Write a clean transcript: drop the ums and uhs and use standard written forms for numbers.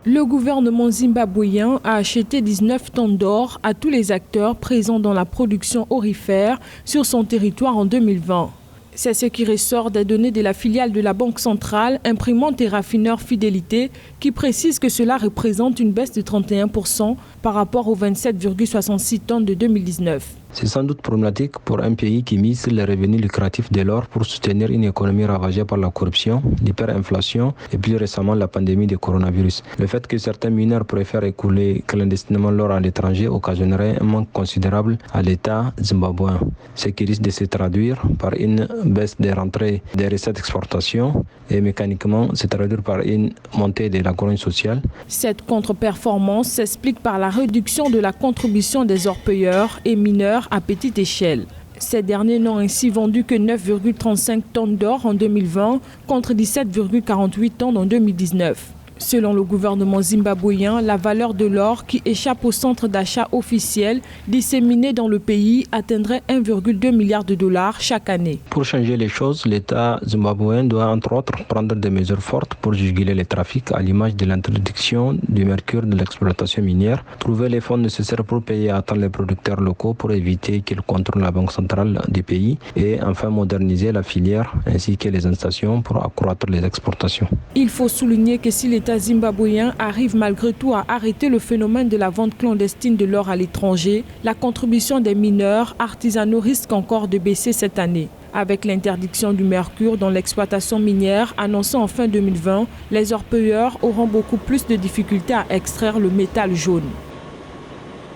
Le gouvernement zimbabwéen a acheté 19 tonnes d'or à tous les acteurs présents dans la production aurifère sur son territoire en 2020. C'est ce qui ressort des données de la filiale de la Banque centrale, imprimante et raffineur Fidélité, qui précise que cela représente une baisse de 31% par rapport aux 27,66 tonnes de 2019. C'est sans doute problématique pour un pays qui mise sur les revenus lucratifs de l'or pour soutenir une économie ravagée par la corruption, l'hyperinflation et plus récemment la pandémie du coronavirus. Le fait que certains mineurs préfèrent écouler clandestinement l'or à l'étranger occasionnerait un manque considérable à l'État zimbabwéen, ce qui risque de se traduire par une baisse des rentrées des recettes d'exportation et mécaniquement se traduire par une montée de la grogne sociale. Cette contre-performance s'explique par la réduction de la contribution des orpailleurs et mineurs à petite échelle. Ces derniers n'ont ainsi vendu que 9,35 tonnes d'or en 2020 contre 17,48 tonnes en 2019. Selon le gouvernement zimbabwéen, la valeur de l'or qui échappe au centre d'achat officiel disséminé dans le pays atteindrait 1,2 milliard de dollars chaque année. Pour changer les choses, l'État zimbabwéen doit entre autres prendre des mesures fortes pour juguler les trafics à l'image de l'interdiction du mercure de l'exploitation minière, trouver les fonds nécessaires pour payer à temps les producteurs locaux pour éviter qu'ils contrôlent la banque centrale du pays et enfin moderniser la filière ainsi que les installations pour accroître les exportations. Il faut souligner que si l'État zimbabwéen arrive malgré tout à arrêter le phénomène de la vente clandestine de l'or à l'étranger, la contribution des mineurs artisanaux risque encore de baisser cette année. Avec l'interdiction du mercure dans l'exploitation minière annoncée en fin 2020, les orpailleurs auront beaucoup plus de difficultés à extraire le métal jaune.